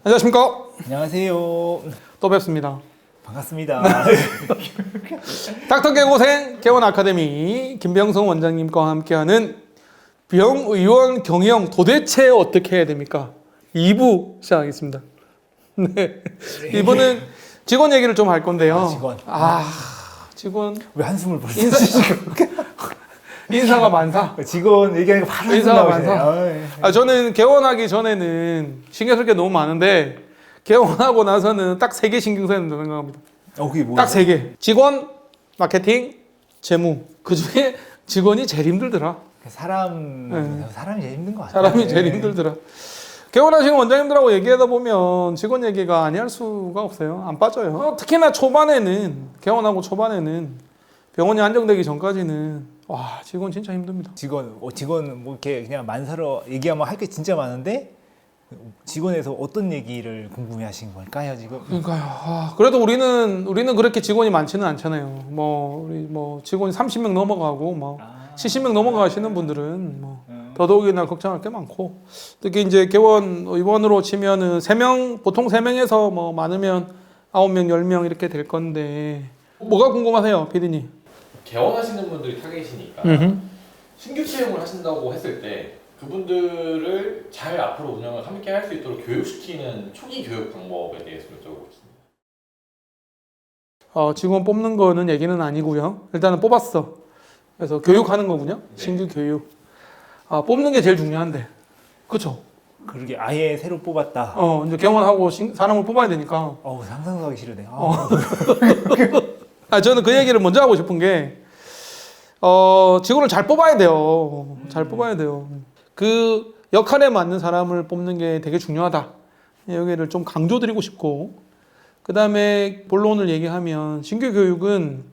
안녕하십니까? 안녕하세요. 또 뵙습니다. 반갑습니다. 닥터 개고생 개원 아카데미 김병성 원장님과 함께하는 병의원 경영 도대체 어떻게 해야 됩니까? 2부 시작하겠습니다. 네. 이번은 직원 얘기를 좀 할 건데요. 직원. 왜 한숨을 벌써? 인사가 많다. 직원 얘기하니까 바로 인사가 한숨 많다. 나오시네요. 저는 개원하기 전에는 신경 쓸 게 너무 많은데 개원하고 나서는 딱 3개 신경 써야 된다고 생각합니다. 그게 뭐예요? 딱 3개. 직원, 마케팅, 재무. 그 중에 직원이 제일 힘들더라. 사람이 제일 힘든 것 같아요. 사람이 제일 힘들더라. 개원하시는 원장님들하고 얘기하다 보면 직원 얘기가 아니할 수가 없어요. 안 빠져요. 특히나 초반에는, 개원하고 초반에는 병원이 안정되기 전까지는 와, 직원 진짜 힘듭니다. 직원 뭐 이렇게 그냥 만사로 얘기하면 할 게 진짜 많은데 직원에서 어떤 얘기를 궁금해하신 걸까요 지금? 그러니까요. 그래도 우리는 그렇게 직원이 많지는 않잖아요. 우리 직원이 30명 넘어가고 70명 넘어가시는 분들은 더더욱이나 걱정할 게 많고, 특히 이제 개원 입원으로 치면은 3명, 보통 3명에서 많으면 9명, 10명 이렇게 될 건데 뭐가 궁금하세요, PD님? 개원하시는 분들이 타겟이니까 신규 채용을 하신다고 했을 때 그분들을 잘 앞으로 운영을 함께 할 수 있도록 교육시키는 초기 교육 방법에 대해서 여쭤보겠습니다. 직원 뽑는 거는 얘기는 아니고요. 일단은 뽑았어. 그래서 교육하는 거군요. 네. 신규 교육. 뽑는 게 제일 중요한데. 그렇죠? 그러게 아예 새로 뽑았다. 이제 개원하고 사람을 뽑아야 되니까. 상상도 하기 싫으네. 저는 그 얘기를 먼저 하고 싶은 게, 직원을 잘 뽑아야 돼요. 잘 뽑아야 돼요. 그 역할에 맞는 사람을 뽑는 게 되게 중요하다. 여기를 좀 강조드리고 싶고, 그 다음에 본론을 얘기하면 신규 교육은,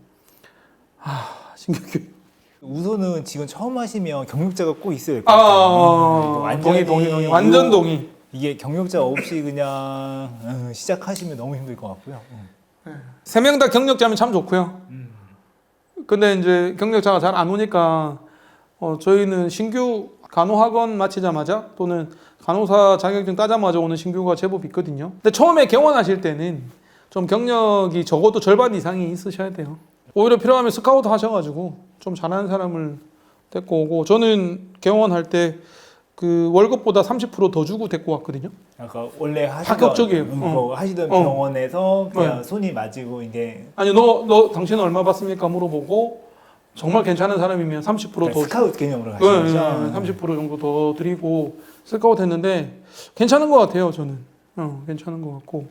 신규 교육. 우선은 직원 처음 하시면 경력자가 꼭 있어야 될 것 같아요. 동의. 완전 동의. 이게 경력자 없이 그냥 시작하시면 너무 힘들 것 같고요. 3명 다 경력자면 참 좋고요. 근데 이제 경력자가 잘 안 오니까 저희는 신규 간호학원 마치자마자 또는 간호사 자격증 따자마자 오는 신규가 제법 있거든요. 근데 처음에 개원하실 때는 좀 경력이 적어도 절반 이상이 있으셔야 돼요. 오히려 필요하면 스카우트 하셔가지고 좀 잘하는 사람을 데리고 오고, 저는 개원할 때 그 월급보다 30% 더 주고 데리고 왔거든요. 아까 원래 하시던 파격적이에요. 하시던 병원에서 그냥 네. 손이 맞고 이제 아니 당신은 얼마 받습니까 물어보고 정말 괜찮은 사람이면 30% 더 스카우트 개념으로 가시는 거죠. 30% 정도 더 드리고 스카우트 했는데 괜찮은 것 같아요. 저는 괜찮은 것 같고,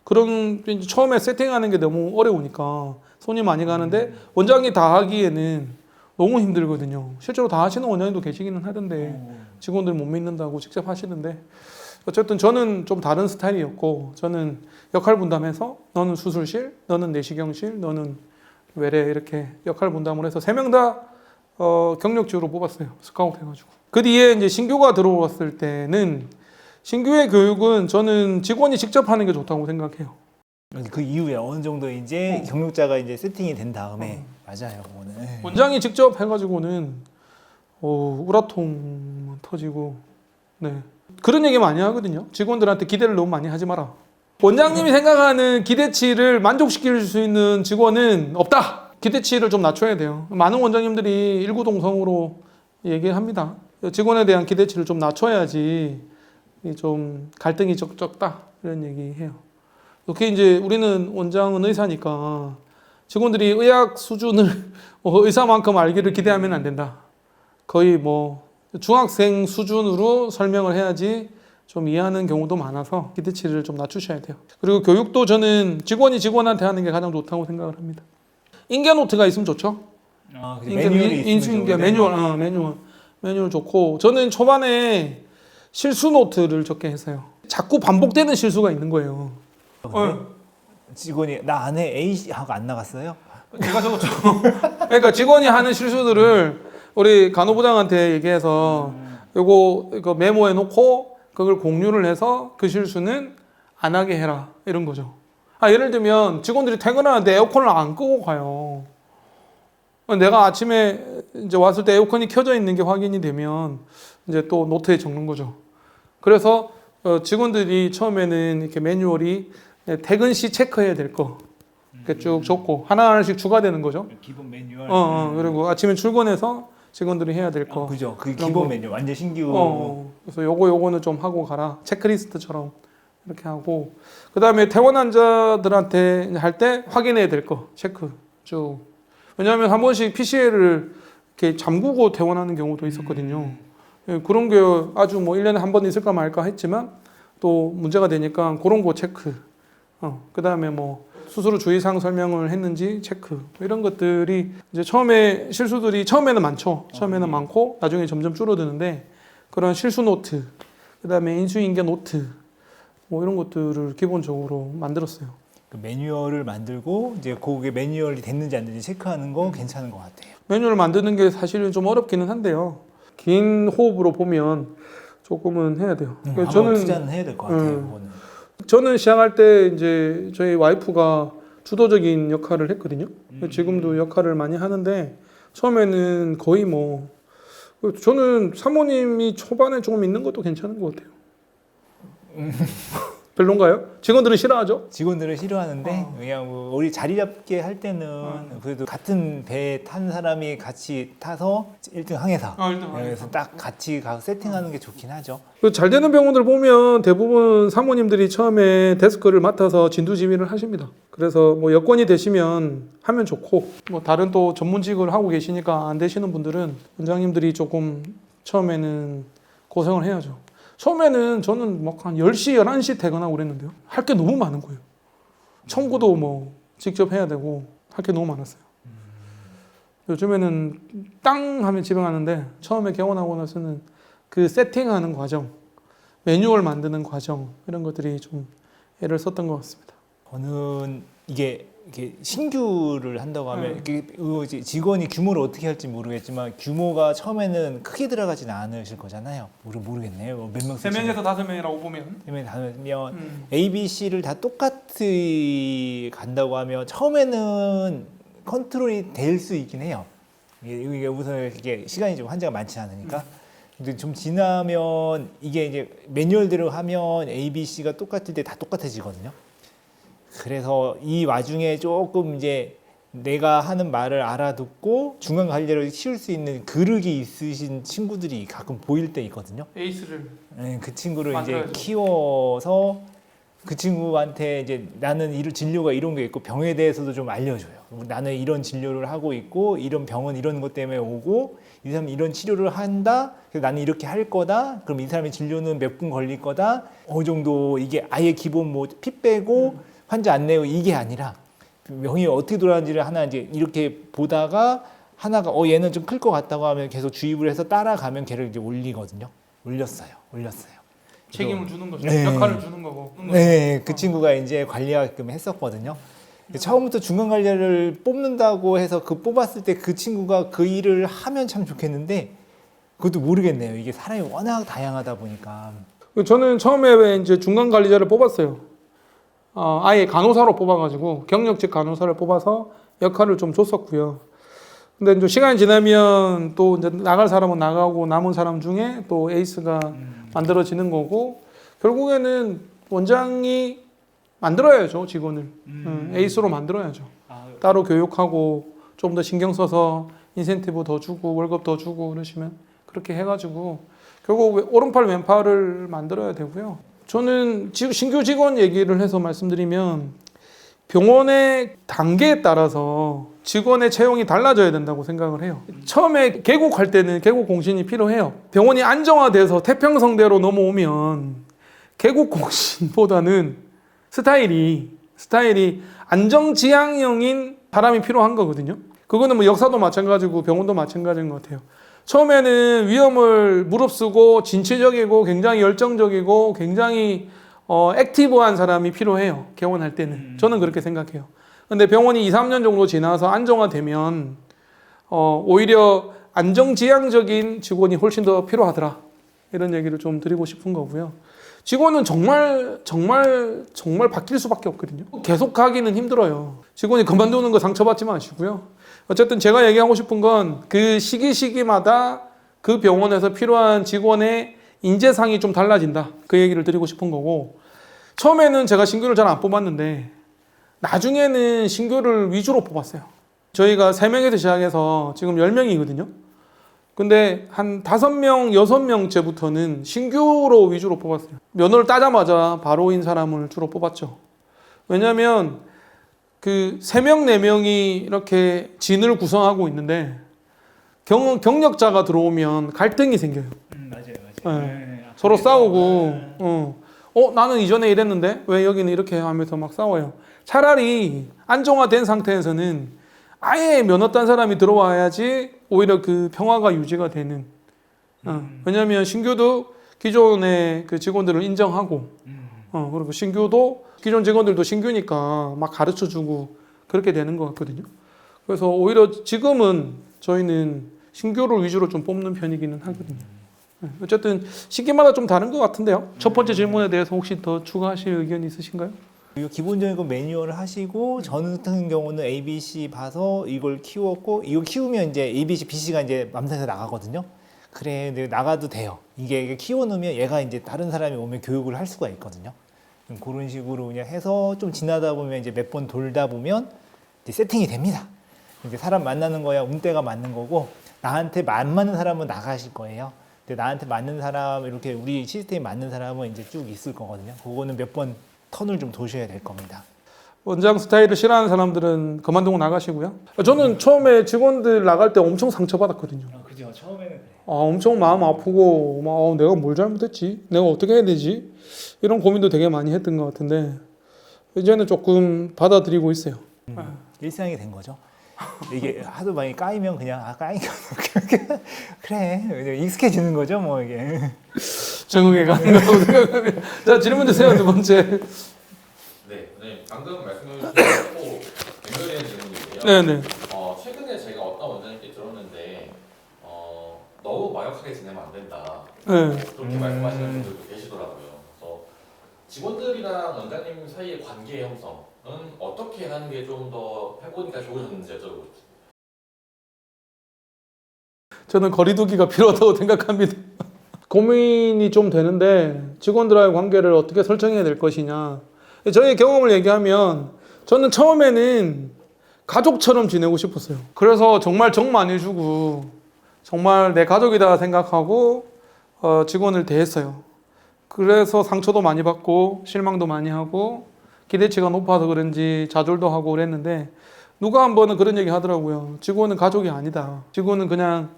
그런 이제 처음에 세팅하는 게 너무 어려우니까 손이 많이 가는데 원장이 다 하기에는 너무 힘들거든요. 실제로 다 하시는 원장님도 계시기는 하던데 직원들 못 믿는다고 직접 하시는데, 어쨌든 저는 좀 다른 스타일이었고, 저는 역할 분담해서 너는 수술실, 너는 내시경실, 너는 외래 이렇게 역할 분담을 해서 3명 다 경력직으로 뽑았어요. 스카우트 해가지고. 그 뒤에 이제 신규가 들어왔을 때는 신규의 교육은 저는 직원이 직접 하는 게 좋다고 생각해요. 그 이후에 어느 정도 이제 경력자가 이제 세팅이 된 다음에 맞아요. 그거는. 원장이 직접 해가지고는 우라통 터지고, 네, 그런 얘기 많이 하거든요. 직원들한테 기대를 너무 많이 하지 마라. 원장님이 생각하는 기대치를 만족시킬 수 있는 직원은 없다. 기대치를 좀 낮춰야 돼요. 많은 원장님들이 일구동성으로 얘기합니다. 직원에 대한 기대치를 좀 낮춰야지 좀 갈등이 적다 이런 얘기해요. 특히 이제 우리는 원장은 의사니까 직원들이 의학 수준을 의사만큼 알기를 기대하면 안 된다. 거의 중학생 수준으로 설명을 해야지 좀 이해하는 경우도 많아서 기대치를 좀 낮추셔야 돼요. 그리고 교육도 저는 직원이 직원한테 하는 게 가장 좋다고 생각을 합니다. 인계 노트가 있으면 좋죠. 매뉴얼이 있으면 좋은데. 매뉴얼 좋고, 저는 초반에 실수 노트를 적게 했어요. 자꾸 반복되는 실수가 있는 거예요. 직원이 나 안에 A 하고 안 나갔어요? 제가 적었죠. 그러니까 직원이 하는 실수들을 우리 간호부장한테 얘기해서 이거 메모해 놓고 그걸 공유를 해서 그 실수는 안 하게 해라 이런 거죠. 예를 들면 직원들이 퇴근하는데 에어컨을 안 끄고 가요. 내가 아침에 이제 왔을 때 에어컨이 켜져 있는 게 확인이 되면 이제 또 노트에 적는 거죠. 그래서 직원들이 처음에는 이렇게 매뉴얼이 퇴근 시 체크해야 될 거 이렇게 쭉 적고 하나하나씩 추가되는 거죠. 기본 매뉴얼. 그리고 아침에 출근해서 직원들이 해야 될 거. 그죠. 그 그런 기본 거. 매뉴얼 완전 신규. 그래서 요거는 좀 하고 가라. 체크리스트처럼 이렇게 하고 그다음에 퇴원 환자들한테 할 때 확인해야 될 거 체크 쭉. 왜냐하면 한 번씩 PCL을 이렇게 잠그고 퇴원하는 경우도 있었거든요. 예, 그런 게 아주 뭐 1년에 한 번 있을까 말까 했지만 또 문제가 되니까 그런 거 체크. 그다음에 뭐 수술 주의사항 설명을 했는지 체크. 이런 것들이 이제 처음에 실수들이 처음에는 많죠. 처음에는 많고 나중에 점점 줄어드는데 그런 실수 노트, 그다음에 인수인계 노트 뭐 이런 것들을 기본적으로 만들었어요. 그 매뉴얼을 만들고 이제 그게 매뉴얼이 됐는지 안 됐는지 체크하는 거 괜찮은 것 같아요. 매뉴얼을 만드는 게 사실은 좀 어렵기는 한데요. 긴 호흡으로 보면 조금은 해야 돼요. 그러니까 한번 투자는 해야 될 것 같아요. 그거는. 저는 시작할 때 이제 저희 와이프가 주도적인 역할을 했거든요. 지금도 역할을 많이 하는데 처음에는 거의 뭐 저는 사모님이 초반에 조금 있는 것도 괜찮은 것 같아요. 별론가요? 직원들은 싫어하죠? 직원들은 싫어하는데 그냥 뭐 우리 자리 잡게 할 때는 그래도 같은 배에 탄 사람이 같이 타서 1등 항해사. 1등 그래서 딱 같이 가서 세팅하는 게 좋긴 하죠. 잘 되는 병원들 보면 대부분 사모님들이 처음에 데스크를 맡아서 진두지휘를 하십니다. 그래서 뭐 여건이 되시면 하면 좋고 뭐 다른 또 전문직을 하고 계시니까 안 되시는 분들은 원장님들이 조금 처음에는 고생을 해야죠. 처음에는 저는 막 한 10시, 11시 퇴근하고 그랬는데요. 할 게 너무 많은 거예요. 청구도 뭐 직접 해야 되고 할 게 너무 많았어요. 요즘에는 땅 하면 집에 가는데 처음에 개원하고 나서는 그 세팅하는 과정, 매뉴얼 만드는 과정 이런 것들이 좀 애를 썼던 것 같습니다. 저는 이게 신규를 한다고 하면 이게 이제 직원이 규모를 어떻게 할지 모르겠지만 규모가 처음에는 크게 들어가진 않으실 거잖아요. 모르겠네요. 몇 명 쓰시나? 3명에서 5명이라고 보면 3명이 다면 A, B, C를 다 똑같이 간다고 하면 처음에는 컨트롤이 될 수 있긴 해요. 이게 우선 이게 시간이 좀 환자가 많지 않으니까. 근데 좀 지나면 이게 이제 매뉴얼대로 하면 A, B, C가 똑같을 때 다 똑같아지거든요. 그래서 이 와중에 조금 이제 내가 하는 말을 알아듣고 중간 관리를 키울 수 있는 그릇이 있으신 친구들이 가끔 보일 때 있거든요. 에이스를 그 친구를 만들어야죠. 이제 키워서 그 친구한테 이제 나는 이런 진료가 이런 게 있고 병에 대해서도 좀 알려줘요. 나는 이런 진료를 하고 있고 이런 병은 이런 것 때문에 오고 이 사람이 이런 치료를 한다. 그래서 나는 이렇게 할 거다. 그럼 이 사람의 진료는 몇 분 걸릴 거다. 어느 정도 이게 아예 기본 뭐 피 빼고 환자 안 내고 이게 아니라 병이 어떻게 돌아가는지를 하나 이제 이렇게 보다가 하나가 얘는 좀 클 것 같다고 하면 계속 주입을 해서 따라가면 걔를 이제 올리거든요. 올렸어요. 책임을 주는 거죠. 네. 역할을 주는 거고. 네, 그 친구가 이제 관리하게끔 했었거든요. 처음부터 중간 관리를 뽑는다고 해서 그 뽑았을 때 그 친구가 그 일을 하면 참 좋겠는데 그것도 모르겠네요. 이게 사람이 워낙 다양하다 보니까. 저는 처음에 이제 중간 관리자를 뽑았어요. 아예 간호사로 뽑아가지고 경력직 간호사를 뽑아서 역할을 좀 줬었고요. 근데 이제 시간이 지나면 또 이제 나갈 사람은 나가고 남은 사람 중에 또 에이스가 만들어지는 거고 결국에는 원장이 만들어야죠 직원을 에이스로 만들어야죠. 따로 교육하고 좀 더 신경 써서 인센티브 더 주고 월급 더 주고 그러시면 그렇게 해가지고 결국 오른팔 왼팔을 만들어야 되고요. 저는 신규 직원 얘기를 해서 말씀드리면 병원의 단계에 따라서 직원의 채용이 달라져야 된다고 생각을 해요. 처음에 개국할 때는 개국 공신이 필요해요. 병원이 안정화돼서 태평성대로 넘어오면 개국 공신보다는 스타일이 안정지향형인 사람이 필요한 거거든요. 그거는 뭐 역사도 마찬가지고 병원도 마찬가지인 것 같아요. 처음에는 위험을 무릅쓰고 진취적이고 굉장히 열정적이고 굉장히 액티브한 사람이 필요해요. 개원할 때는. 저는 그렇게 생각해요. 근데 병원이 2, 3년 정도 지나서 안정화되면 오히려 안정지향적인 직원이 훨씬 더 필요하더라. 이런 얘기를 좀 드리고 싶은 거고요. 직원은 정말 바뀔 수밖에 없거든요. 계속 하기는 힘들어요. 직원이 그만두는 거 상처받지 마시고요. 어쨌든 제가 얘기하고 싶은 건 그 시기마다 그 병원에서 필요한 직원의 인재상이 좀 달라진다. 그 얘기를 드리고 싶은 거고, 처음에는 제가 신규를 잘 안 뽑았는데 나중에는 신규를 위주로 뽑았어요. 저희가 3명에서 시작해서 지금 10명이거든요. 근데 한 5명, 6명째부터는 신규로 위주로 뽑았어요. 면허를 따자마자 바로인 사람을 주로 뽑았죠. 왜냐하면 그 3명, 4명이 이렇게 진을 구성하고 있는데 경력자가 들어오면 갈등이 생겨요. 맞아요. 네. 서로 싸우고, 나는 이전에 이랬는데 왜 여기는 이렇게 하면서 막 싸워요. 차라리 안정화된 상태에서는 아예 면허 딴 사람이 들어와야지 오히려 그 평화가 유지가 되는. 왜냐하면 신규도 기존의 그 직원들을 인정하고, 그리고 신규도 기존 직원들도 신규니까 막 가르쳐주고 그렇게 되는 것 같거든요. 그래서 오히려 지금은 저희는 신규를 위주로 좀 뽑는 편이기는 하거든요. 어쨌든 시기마다 좀 다른 것 같은데요. 첫 번째 질문에 대해서 혹시 더 추가하실 의견 있으신가요? 이거 기본적인 거 매뉴얼을 하시고 저 같은 경우는 ABC 봐서 이걸 키웠고 이거 키우면 이제 ABC, BC가 이제 맘대로 나가거든요. 그래, 근데 나가도 돼요. 이게 키워놓으면 얘가 이제 다른 사람이 오면 교육을 할 수가 있거든요. 그런 식으로 그냥 해서 좀 지나다 보면 이제 몇 번 돌다 보면 이제 세팅이 됩니다. 이제 사람 만나는 거야 운때가 맞는 거고 나한테 안 맞는 사람은 나가실 거예요. 근데 나한테 맞는 사람 이렇게 우리 시스템에 맞는 사람은 이제 쭉 있을 거거든요. 그거는 몇 번 턴을 좀 도셔야 될 겁니다. 원장 스타일을 싫어하는 사람들은 그만두고 나가시고요. 저는 처음에 직원들 나갈 때 엄청 상처받았거든요. 그죠. 처음에는 그래. 엄청 마음 아프고 막 내가 뭘 잘못했지? 내가 어떻게 해야 되지? 이런 고민도 되게 많이 했던 것 같은데 이제는 조금 받아들이고 있어요. 일상이 된 거죠. 이게 하도 많이 까이면 그냥 까이니까 그래 익숙해지는 거죠 뭐 이게. 적응해 가는 거라고 생각합니다. 자, 질문 주세요. 두 번째. 네, 네. 방금 말씀해주신 연결되는 질문인데요. 네네. 최근에 제가 어떤 원장님께 들었는데 너무 마약하게 지내면 안 된다. 네. 그렇게 말씀하시는 분들도 계시더라고요. 그래서 직원들이랑 원장님 사이의 관계 형성은 어떻게 하는 게 좀 더 해보니까 좋으셨는지 여쭤보고 싶습니다. 저는 거리두기가 필요하다고 생각합니다. 고민이 좀 되는데 직원들과의 관계를 어떻게 설정해야 될 것이냐. 저의 경험을 얘기하면 저는 처음에는 가족처럼 지내고 싶었어요. 그래서 정말 정 많이 주고 정말 내 가족이다 생각하고 직원을 대했어요. 그래서 상처도 많이 받고 실망도 많이 하고 기대치가 높아서 그런지 좌절도 하고 그랬는데 누가 한 번은 그런 얘기 하더라고요. 직원은 가족이 아니다. 직원은 그냥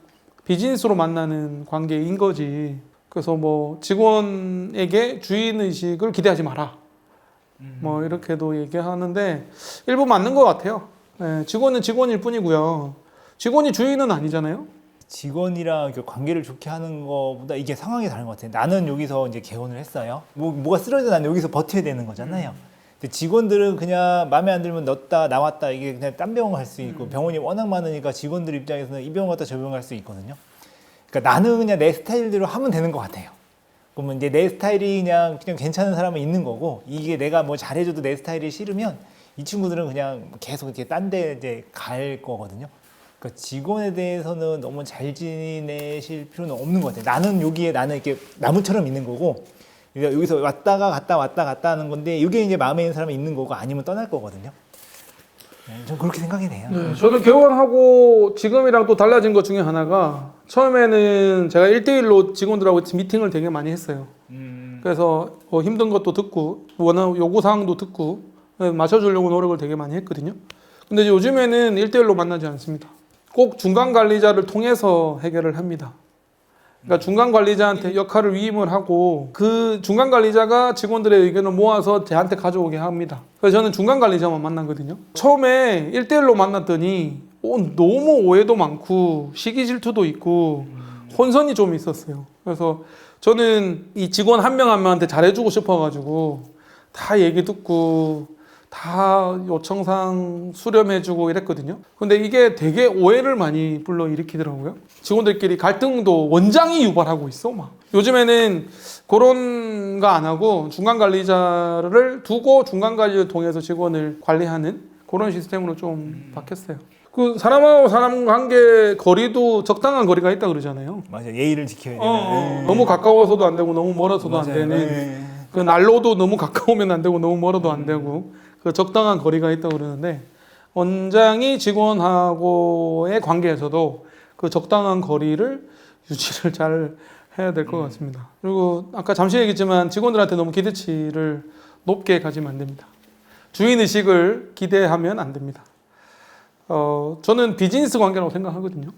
비즈니스로 만나는 관계인 거지. 그래서 뭐 직원에게 주인의식을 기대하지 마라. 뭐 이렇게도 얘기하는데 일부 맞는 것 같아요. 네, 직원은 직원일 뿐이고요. 직원이 주인은 아니잖아요. 직원이랑 관계를 좋게 하는 것보다 이게 상황이 다른 것 같아요. 나는 여기서 이제 개원을 했어요. 뭐가 쓰러져 나는 여기서 버텨야 되는 거잖아요. 근데 직원들은 그냥 마음에 안 들면 넣었다 나왔다 이게 그냥 딴 병원 갈 수 있고 병원이 워낙 많으니까 직원들 입장에서는 이 병원 갔다 저 병원 갈 수 있거든요. 그러니까 나는 그냥 내 스타일대로 하면 되는 것 같아요. 그러면 이제 내 스타일이 그냥 괜찮은 사람은 있는 거고 이게 내가 뭐 잘해줘도 내 스타일이 싫으면 이 친구들은 그냥 계속 이렇게 딴 데 이제 갈 거거든요. 그러니까 직원에 대해서는 너무 잘 지내실 필요는 없는 것 같아요. 나는 여기에 나는 이렇게 나무처럼 있는 거고 그러니까 여기서 왔다 갔다 하는 건데 이게 이제 마음에 있는 사람이 있는 거고 아니면 떠날 거거든요. 전 그렇게 생각이 돼요. 네, 저도 개원하고 지금이랑 또 달라진 것 중에 하나가 처음에는 제가 1대1로 직원들하고 미팅을 되게 많이 했어요. 그래서 힘든 것도 듣고 원하는 요구사항도 듣고 맞춰주려고 노력을 되게 많이 했거든요. 근데 요즘에는 1대1로 만나지 않습니다. 꼭 중간 관리자를 통해서 해결을 합니다. 그러니까 중간 관리자한테 역할을 위임을 하고 그 중간 관리자가 직원들의 의견을 모아서 저한테 가져오게 합니다. 그래서 저는 중간 관리자만 만나거든요. 처음에 1대1로 만났더니 너무 오해도 많고 시기 질투도 있고 혼선이 좀 있었어요. 그래서 저는 이 직원 한 명 한 명한테 잘해주고 싶어가지고 다 얘기 듣고 다 요청사항 수렴해주고 이랬거든요. 근데 이게 되게 오해를 많이 불러일으키더라고요. 직원들끼리 갈등도 원장이 유발하고 있어 막. 요즘에는 그런 거 안 하고 중간 관리자를 두고 중간 관리를 통해서 직원을 관리하는 그런 시스템으로 좀 바뀌었어요. 그 사람하고 사람 관계 거리도 적당한 거리가 있다 그러잖아요. 맞아, 예의를 지켜야 되는. 너무 가까워서도 안 되고 너무 멀어서도 안 맞아요. 되는. 네. 그 난로도 너무 가까우면 안 되고 너무 멀어도 안 되고 그 적당한 거리가 있다고 그러는데 원장이 직원하고의 관계에서도 그 적당한 거리를 유지를 잘 해야 될 것 같습니다. 그리고 아까 잠시 얘기했지만 직원들한테 너무 기대치를 높게 가지면 안 됩니다. 주인의식을 기대하면 안 됩니다. 저는 비즈니스 관계라고 생각하거든요.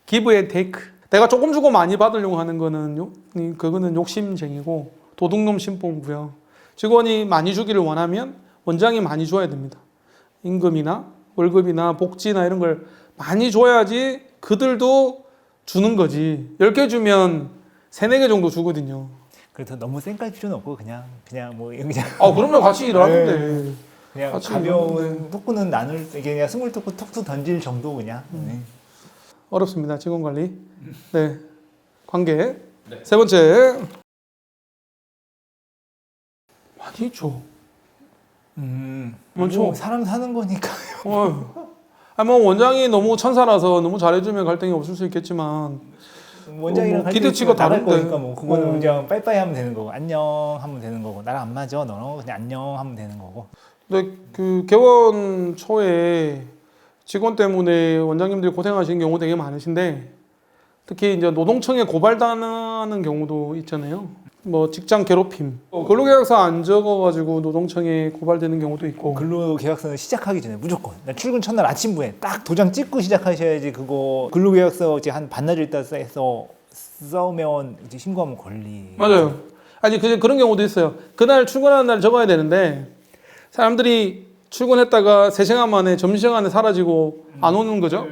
give and take. 내가 조금 주고 많이 받으려고 하는 거는 그거는 욕심쟁이고 도둑놈 신봉고요. 직원이 많이 주기를 원하면 원장이 많이 줘야 됩니다. 임금이나 월급이나 복지나 이런 걸 많이 줘야지 그들도 주는 거지. 10개 주면 3, 4개 정도 주거든요. 그래서 너무 쌩깔 필요는 없고 그냥 뭐 그냥 그러면 같이 일하는데. 그냥 같이 가벼운 일하는데. 토크는 나눌 이게 그냥 스몰 토크 톡톡 던질 정도 그냥. 네. 어렵습니다. 직원 관리. 네. 관계. 네. 세 번째. 많이 줘. 많죠. 뭐 사람 사는 거니까. 뭐 원장이 너무 천사라서 너무 잘해주면 갈등이 없을 수 있겠지만 원장이랑 뭐 기대치가 나갈 다른데. 거니까 뭐 그거는 그냥 빠이빠이 하면 되는 거고 안녕 하면 되는 거고 나랑 안 맞아 너는 그냥 안녕 하면 되는 거고. 근데 그 개원 초에 직원 때문에 원장님들이 고생하시는 경우 되게 많으신데 특히 이제 노동청에 고발당하는 경우도 있잖아요. 뭐 직장 괴롭힘, 근로계약서 안 적어가지고 노동청에 고발되는 경우도 있고. 근로계약서는 시작하기 전에 무조건 출근 첫날 아침부에 딱 도장 찍고 시작하셔야지. 그거 근로계약서 이제 한 반나절 있다 해서 써면 이제 신고하면 권리. 맞아요. 아니 그런 경우도 있어요. 그날 출근하는 날 적어야 되는데 사람들이 출근했다가 3시간 만에 점심시간에 사라지고 안 오는 거죠.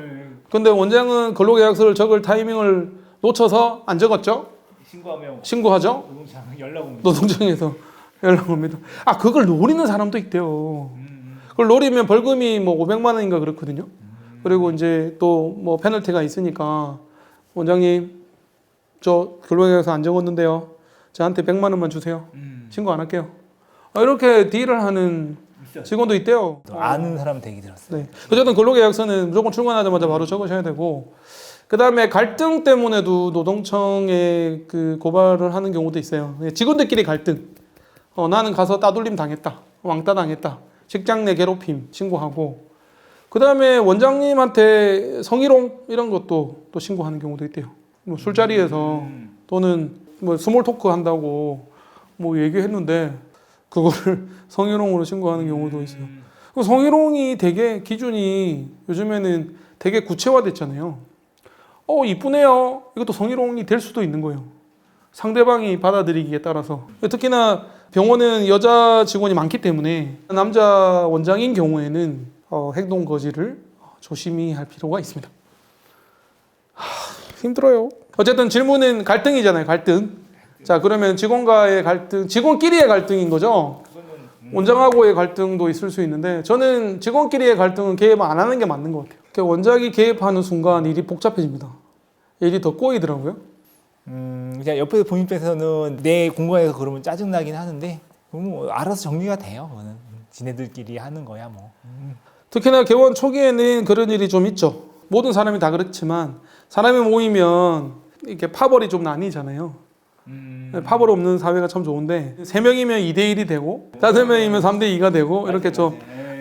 근데 원장은 근로계약서를 적을 타이밍을 놓쳐서 안 적었죠. 신고하죠. 노동청 연락 옵니다. 노동청에서 연락 옵니다. 그걸 노리는 사람도 있대요. 그걸 노리면 벌금이 뭐 500만 원인가 그렇거든요. 그리고 이제 또 뭐 페널티가 있으니까 원장님 저 근로계약서 안 적었는데요. 저한테 100만 원만 주세요. 신고 안 할게요. 이렇게 딜을 하는 직원도 있대요. 아는 사람 되게 들었어요. 네. 어쨌든 근로계약서는 무조건 출근하자마자 바로 적으셔야 되고 그 다음에 갈등 때문에도 노동청에 그 고발을 하는 경우도 있어요. 직원들끼리 갈등. 나는 가서 따돌림 당했다. 왕따 당했다. 직장 내 괴롭힘 신고하고 그 다음에 원장님한테 성희롱 이런 것도 또 신고하는 경우도 있대요. 뭐 술자리에서 또는 뭐 스몰 토크 한다고 뭐 얘기했는데 그거를 성희롱으로 신고하는 경우도 있어요. 그 성희롱이 되게 기준이 요즘에는 되게 구체화됐잖아요. 이쁘네요. 이것도 성희롱이 될 수도 있는 거예요. 상대방이 받아들이기에 따라서. 특히나 병원은 여자 직원이 많기 때문에 남자 원장인 경우에는 행동 거지를 조심히 할 필요가 있습니다. 힘들어요. 어쨌든 질문은 갈등이잖아요. 갈등. 자, 그러면 직원과의 갈등, 직원끼리의 갈등인 거죠. 원장하고의 갈등도 있을 수 있는데 저는 직원끼리의 갈등은 개입 안 하는 게 맞는 것 같아요. 원장이 개입하는 순간 일이 복잡해집니다. 일이 더 꼬이더라고요. 그냥 옆에서 본 입장에서는 내 공간에서 그러면 짜증나긴 하는데 뭐 알아서 정리가 돼요. 그거는 지네들끼리 하는 거야 뭐. 특히나 개원 초기에는 그런 일이 좀 있죠. 모든 사람이 다 그렇지만 사람이 모이면 이렇게 파벌이 좀 나뉘잖아요. 파벌 없는 사회가 참 좋은데 3명이면 2대1이 되고 5명이면 3대2가 되고 이렇게 좀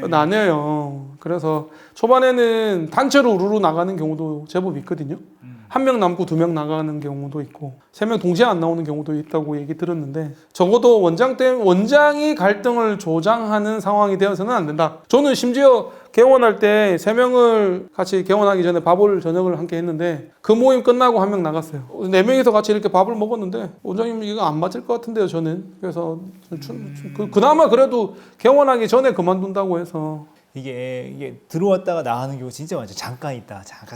나뉘어요. 그래서 초반에는 단체로 우르르 나가는 경우도 제법 있거든요. 1명 남고 2명 나가는 경우도 있고 3명 동시에 안 나오는 경우도 있다고 얘기 들었는데 적어도 원장이 갈등을 조장하는 상황이 되어서는 안 된다. 저는 심지어 개원할 때 3명을 같이 개원하기 전에 저녁을 함께 했는데 그 모임 끝나고 1명 나갔어요. 4명이서 같이 이렇게 밥을 먹었는데 원장님 이거 안 맞을 것 같은데요 저는. 그래서 그나마 그래도 개원하기 전에 그만둔다고 해서 이게 들어왔다가 나가는 경우 진짜 많죠. 잠깐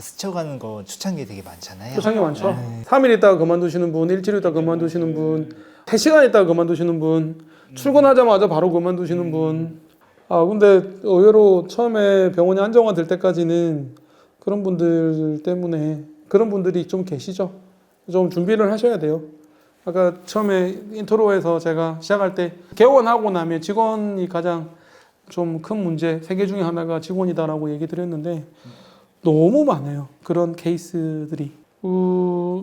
스쳐가는 거 초창기에 되게 많잖아요. 초창기 많죠. 3일 있다가 그만두시는 분, 일주일 있다가 그만두시는 분, 3시간 있다가 그만두시는 분, 출근하자마자 바로 그만두시는 분. 근데 의외로 처음에 병원이 안정화될 때까지는 그런 분들 때문에 그런 분들이 좀 계시죠. 좀 준비를 하셔야 돼요. 아까 처음에 인트로에서 제가 시작할 때 개원하고 나면 직원이 가장 좀 큰 문제, 세 개 중에 하나가 직원이다라고 얘기 드렸는데 너무 많아요. 그런 케이스들이.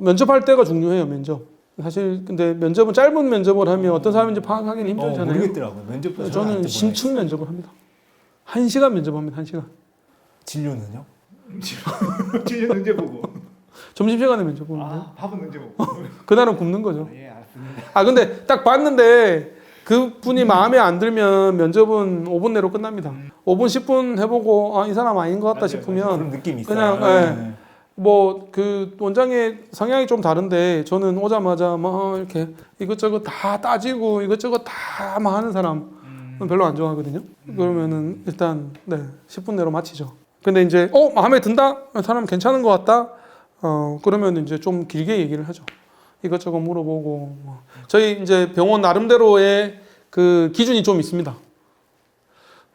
면접할 때가 중요해요, 면접. 사실 근데 면접은 짧은 면접을 하면 어떤 사람인지 파악하기는 힘들잖아요. 모르겠더라고요. 면접 저는 심층 면접을 합니다. 1시간 면접합니다. 1시간. 진료는요? 진료는 언제 보고? 점심시간에 면접 보는데 밥은 언제 보고? 그날은 굶는 거죠. 예, 알았습니다. 근데 딱 봤는데 그분이 마음에 안 들면 면접은 5분 내로 끝납니다. 5분 10분 해보고 이 사람 아닌 것 같다 그런 싶으면 느낌이 있어요. 그냥 뭐 그 원장의 성향이 좀 다른데 저는 오자마자 막 이렇게 이것저것 다 따지고 이것저것 다 막 하는 사람은 별로 안 좋아하거든요. 그러면은 일단 10분 내로 마치죠. 근데 이제 마음에 든다? 사람 괜찮은 것 같다? 그러면 이제 좀 길게 얘기를 하죠. 이것저것 물어보고 저희 이제 병원 나름대로의 그 기준이 좀 있습니다.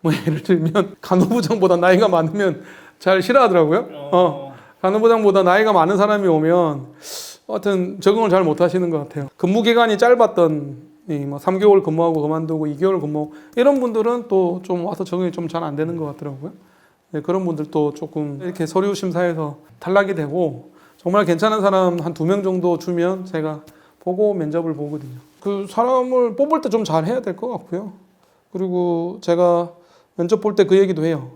뭐 예를 들면 간호부장보다 나이가 많으면 잘 싫어하더라고요. 간호부장보다 나이가 많은 사람이 오면 하여튼 적응을 잘 못하시는 것 같아요. 근무 기간이 짧았던 뭐 3개월 근무하고 그만두고 2개월 근무 이런 분들은 또 좀 와서 적응이 좀 잘 안 되는 것 같더라고요. 네, 그런 분들도 조금 이렇게 서류 심사에서 탈락이 되고 정말 괜찮은 사람 한 2명 정도 주면 제가 보고 면접을 보거든요. 그 사람을 뽑을 때 좀 잘 해야 될 것 같고요. 그리고 제가 면접 볼 때 그 얘기도 해요.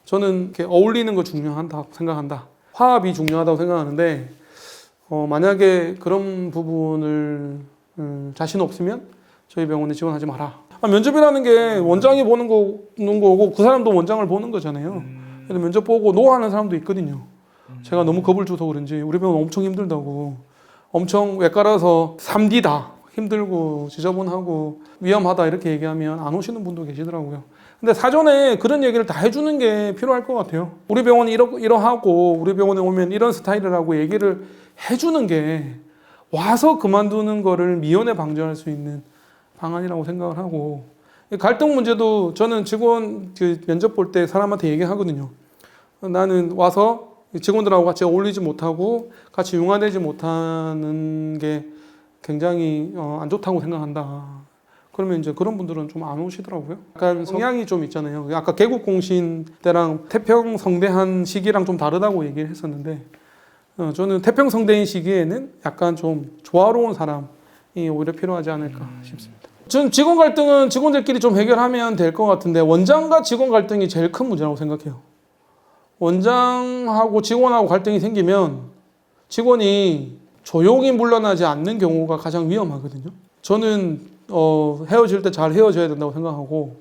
저는 이렇게 어울리는 거 중요하다고 생각한다. 화합이 중요하다고 생각하는데 만약에 그런 부분을 자신 없으면 저희 병원에 지원하지 마라. 면접이라는 게 원장이 보는 거고 그 사람도 원장을 보는 거잖아요. 그래서 면접 보고 노하는 사람도 있거든요. 제가 너무 겁을 줘서 그런지 우리 병원 엄청 힘들다고 엄청 외과라서 3D다 힘들고 지저분하고 위험하다 이렇게 얘기하면 안 오시는 분도 계시더라고요. 근데 사전에 그런 얘기를 다 해주는 게 필요할 것 같아요. 우리 병원이 이러하고 우리 병원에 오면 이런 스타일이라고 얘기를 해주는 게 와서 그만두는 거를 미연에 방지할 수 있는 방안이라고 생각을 하고 갈등 문제도 저는 직원 면접 볼 때 사람한테 얘기하거든요. 나는 와서 직원들하고 같이 어울리지 못하고 같이 융화되지 못하는 게 굉장히 안 좋다고 생각한다. 그러면 이제 그런 분들은 좀 안 오시더라고요. 약간 성향이 좀 있잖아요. 아까 개국공신 때랑 태평성대한 시기랑 좀 다르다고 얘기를 했었는데 저는 태평성대인 시기에는 약간 좀 조화로운 사람이 오히려 필요하지 않을까 싶습니다. 저는 직원 갈등은 직원들끼리 좀 해결하면 될 것 같은데 원장과 직원 갈등이 제일 큰 문제라고 생각해요. 원장하고 직원하고 갈등이 생기면 직원이 조용히 물러나지 않는 경우가 가장 위험하거든요. 저는 헤어질 때 잘 헤어져야 된다고 생각하고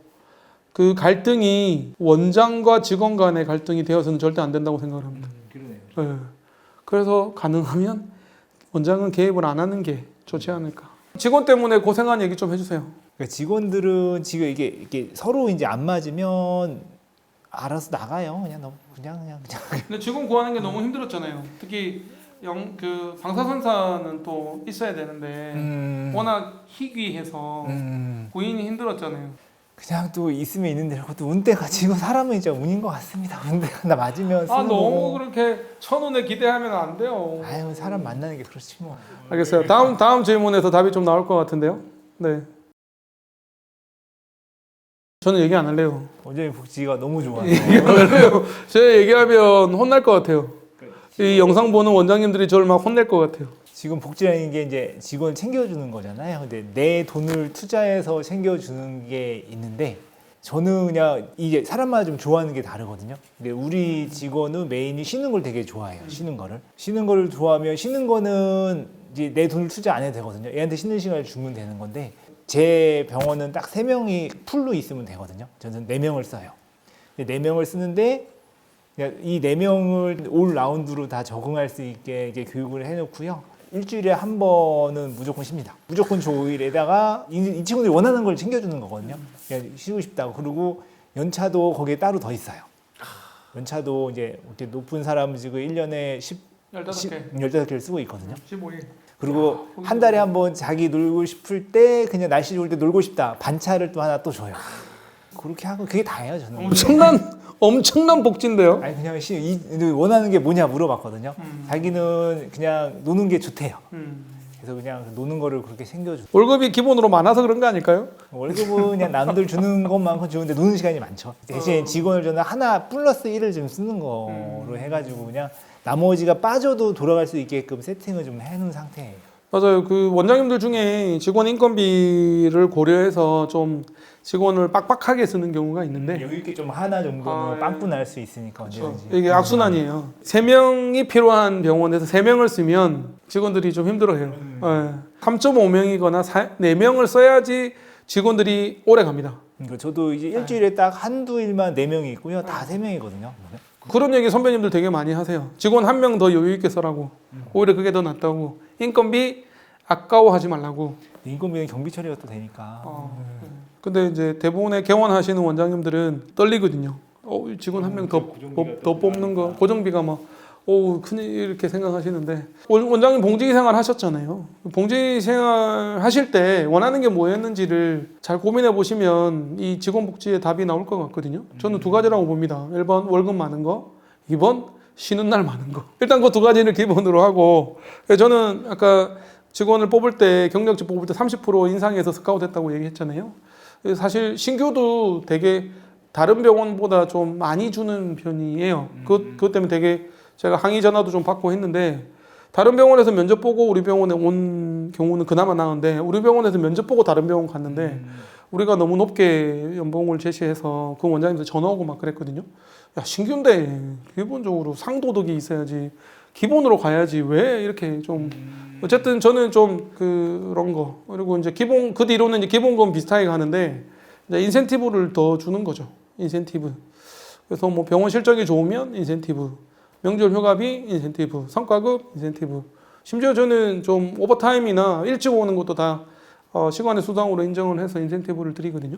그 갈등이 원장과 직원 간의 갈등이 되어서는 절대 안 된다고 생각을 합니다. 그러네요. 네. 그래서 가능하면 원장은 개입을 안 하는 게 좋지 않을까. 직원 때문에 고생한 얘기 좀 해주세요. 그러니까 직원들은 지금 이게 서로 이제 안 맞으면 알아서 나가요. 그냥. 근데 직원 구하는 게 너무 힘들었잖아요. 특히 그 방사선사는 또 있어야 되는데 워낙 희귀해서 구인이 힘들었잖아요. 그냥 또 있으면 있는 대로 또 운대가 지금 사람은 진짜 운인 것 같습니다. 운대가 나 맞으면 쓰는 너무 거고. 그렇게 천운에 기대하면 안 돼요. 아유 사람 만나는 게 그렇지 뭐. 알겠어요. 다음 질문에서 답이 좀 나올 것 같은데요. 네. 저는 얘기 안 할래요. 원장님 복지가 너무 좋아요. 얘기 안 할래요. 제가 얘기하면 혼날 것 같아요. 이 영상 보는 원장님들이 저를 막 혼낼 것 같아요. 지금 복지라는 게 이제 직원 챙겨주는 거잖아요. 근데 내 돈을 투자해서 챙겨주는 게 있는데 저는 그냥 이게 사람마다 좀 좋아하는 게 다르거든요. 근데 우리 직원은 메인이 쉬는 걸 되게 좋아해요. 쉬는 거를 좋아하면 쉬는 거는 이제 내 돈을 투자 안 해도 되거든요. 얘한테 쉬는 시간을 주면 되는 건데 제 병원은 딱 3명이 풀로 있으면 되거든요. 저는 4명을 써요. 4명을 쓰는데 이 4명을 올 라운드로 다 적응할 수 있게 이제 교육을 해놓고요. 일주일에 한 번은 무조건 쉽니다. 무조건 조일에다가 이 친구들이 원하는 걸 챙겨주는 거거든요. 그냥 쉬고 싶다고. 그리고 연차도 거기에 따로 더 있어요. 연차도 이제 이렇게 높은 사람은 지금 1년에 15개를 쓰고 있거든요. 15일. 그리고 한 달에 한 번 자기 놀고 싶을 때 그냥 날씨 좋을 때 놀고 싶다. 반차를 또 하나 또 줘요. 그렇게 하고 그게 다예요 저는. 엄청난 복지인데요. 아니 그냥 원하는 게 뭐냐 물어봤거든요. 자기는 그냥 노는 게 좋대요. 그래서 그냥 노는 거를 그렇게 챙겨줘. 월급이 기본으로 많아서 그런 거 아닐까요? 월급은 그냥 남들 주는 것만큼 주는데 노는 시간이 많죠. 대신 직원을 저는 하나 플러스 1을 좀 쓰는 거로 해가지고 그냥 나머지가 빠져도 돌아갈 수 있게끔 세팅을 좀 해놓은 상태예요. 맞아요. 그 원장님들 중에 직원 인건비를 고려해서 좀 직원을 빡빡하게 쓰는 경우가 있는데 여유 있게 좀 하나 정도는 예. 빵꾸 날 수 있으니까 그렇죠. 언제든지. 이게 악순환이에요. 3명이 필요한 병원에서 3명을 쓰면 직원들이 좀 힘들어해요. 3.5명이거나 4명을 써야지 직원들이 오래 갑니다. 그러니까 저도 이제 일주일에 딱 한두 일만 4명이 있고요. 다 3명이거든요. 그런 얘기 선배님들 되게 많이 하세요. 직원 1명 더 여유 있게 써라고. 오히려 그게 더 낫다고. 인건비 아까워하지 말라고. 인건비는 경비 처리가 또 되니까. 근데 이제 대부분의 개원하시는 원장님들은 떨리거든요. 직원 1명 더 뽑는 거 고정비가 막 큰일 이렇게 생각하시는데 원장님 봉지 생활 하셨잖아요. 봉지 생활 하실 때 원하는 게 뭐였는지를 잘 고민해 보시면 이 직원 복지의 답이 나올 것 같거든요. 저는 2가지라고 봅니다. 1번 월급 많은 거, 2번 쉬는 날 많은 거. 일단 그 2가지를 기본으로 하고 저는 아까 직원을 뽑을 때 경력직 뽑을 때 30% 인상해서 스카우트 했다고 얘기했잖아요. 사실 신규도 되게 다른 병원보다 좀 많이 주는 편이에요. 그것 때문에 되게 제가 항의 전화도 좀 받고 했는데 다른 병원에서 면접 보고 우리 병원에 온 경우는 그나마 나은데 우리 병원에서 면접 보고 다른 병원 갔는데 우리가 너무 높게 연봉을 제시해서 그 원장님들 전화 오고 막 그랬거든요. 야, 신규인데 기본적으로 상도덕이 있어야지 기본으로 가야지 왜 이렇게 좀 어쨌든 저는 좀 그런 거 그리고 이제 기본 그 뒤로는 이제 기본금 비슷하게 가는데 이제 인센티브를 더 주는 거죠. 인센티브. 그래서 뭐 병원 실적이 좋으면 인센티브, 명절 휴가비 인센티브, 성과급 인센티브. 심지어 저는 좀 오버타임이나 일찍 오는 것도 다 시간의 수당으로 인정을 해서 인센티브를 드리거든요.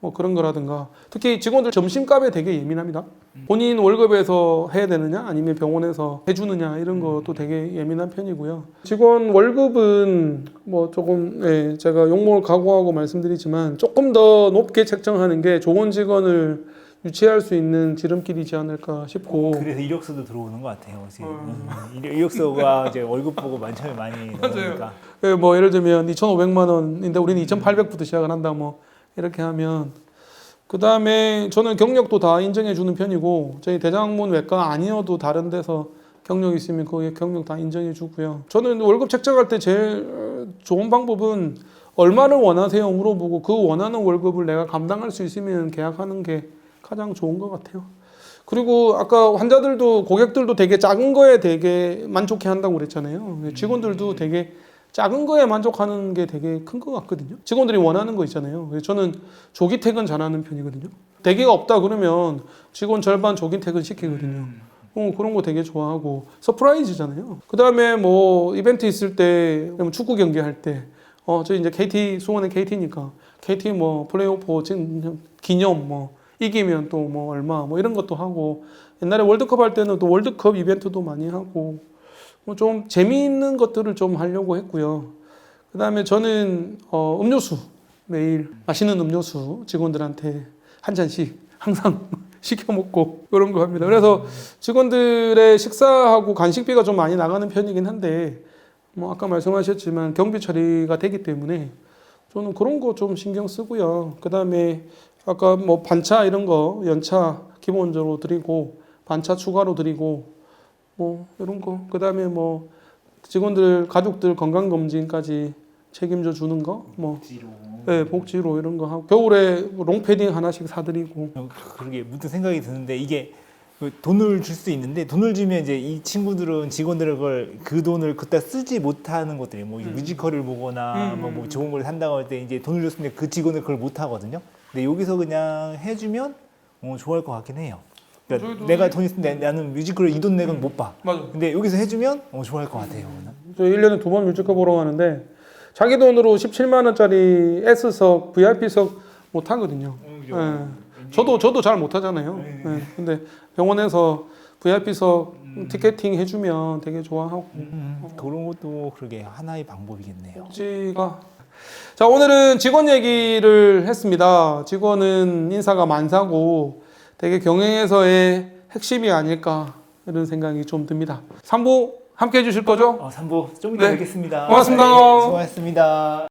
뭐 그런 거라든가 특히 직원들 점심값에 되게 예민합니다. 본인 월급에서 해야 되느냐 아니면 병원에서 해주느냐 이런 것도 되게 예민한 편이고요. 직원 월급은 뭐 조금 제가 욕먹을 각오하고 말씀드리지만 조금 더 높게 책정하는 게 좋은 직원을 유치할 수 있는 지름길이지 않을까 싶고. 그래서 이력서도 들어오는 것 같아요. 이력서가 이제 월급 보고 만점이 많이 나오니까. 뭐 예를 들면 2,500만 원인데 우리는 2,800부터 시작을 한다 뭐 이렇게 하면 그 다음에 저는 경력도 다 인정해 주는 편이고 저희 대장문 외과 아니어도 다른 데서 경력 있으면 거기에 경력 다 인정해 주고요. 저는 월급 책정할 때 제일 좋은 방법은 얼마를 원하세요 물어보고 그 원하는 월급을 내가 감당할 수 있으면 계약하는 게 가장 좋은 것 같아요. 그리고 아까 환자들도 고객들도 되게 작은 거에 되게 만족해 한다고 그랬잖아요. 직원들도 되게 작은 거에 만족하는 게 되게 큰 것 같거든요. 직원들이 원하는 거 있잖아요. 그래서 저는 조기 퇴근 잘하는 편이거든요. 대기가 없다 그러면 직원 절반 조기 퇴근 시키거든요. 그런 거 되게 좋아하고 서프라이즈잖아요. 그 다음에 뭐 이벤트 있을 때 축구 경기 할 때 저희 이제 KT 수원은 KT니까 KT 뭐 플레이오프 기념 뭐 이기면 또 뭐 얼마 뭐 이런 것도 하고 옛날에 월드컵 할 때는 또 월드컵 이벤트도 많이 하고 뭐 좀 재미있는 것들을 좀 하려고 했고요. 그 다음에 저는 음료수 매일 맛있는 음료수 직원들한테 한 잔씩 항상 시켜 먹고 이런 거 합니다. 그래서 직원들의 식사하고 간식비가 좀 많이 나가는 편이긴 한데 뭐 아까 말씀하셨지만 경비 처리가 되기 때문에 저는 그런 거 좀 신경 쓰고요. 그 다음에 아까 뭐 반차 이런 거 연차 기본적으로 드리고 반차 추가로 드리고 뭐 이런 거 그다음에 뭐 직원들 가족들 건강 검진까지 책임져 주는 거 뭐 복지로 이런 거 하고 겨울에 롱패딩 하나씩 사드리고 그러게 문득 생각이 드는데 이게 돈을 줄 수 있는데 돈을 주면 이제 이 친구들은 직원들을 그 돈을 그때 쓰지 못하는 것들이 뭐 뮤지컬을 보거나 뭐 좋은 걸 산다고 할 때 이제 돈을 줬으면 그 직원을 그걸 못 하거든요. 근데 여기서 그냥 해주면 좋아할 것 같긴 해요. 그러니까 내가 돈 있으면 나는 뮤지컬을 이 돈 내고는 못 봐. 맞아. 근데 여기서 해주면 좋아할 것 같아요. 저 1년에 2번 뮤지컬 보러 가는데 자기 돈으로 17만 원짜리 S석, VIP석 못 하거든요. 저도 잘 못 하잖아요. 근데 병원에서 VIP석 티켓팅 해주면 되게 좋아하고 그런 것도 그러게 하나의 방법이겠네요. 복지가 자 오늘은 직원 얘기를 했습니다. 직원은 인사가 만사고 되게 경영에서의 핵심이 아닐까 이런 생각이 좀 듭니다. 3부 함께 해주실 거죠? 3부 좀 이따 네. 뵙겠습니다. 고맙습니다. 네, 수고하셨습니다.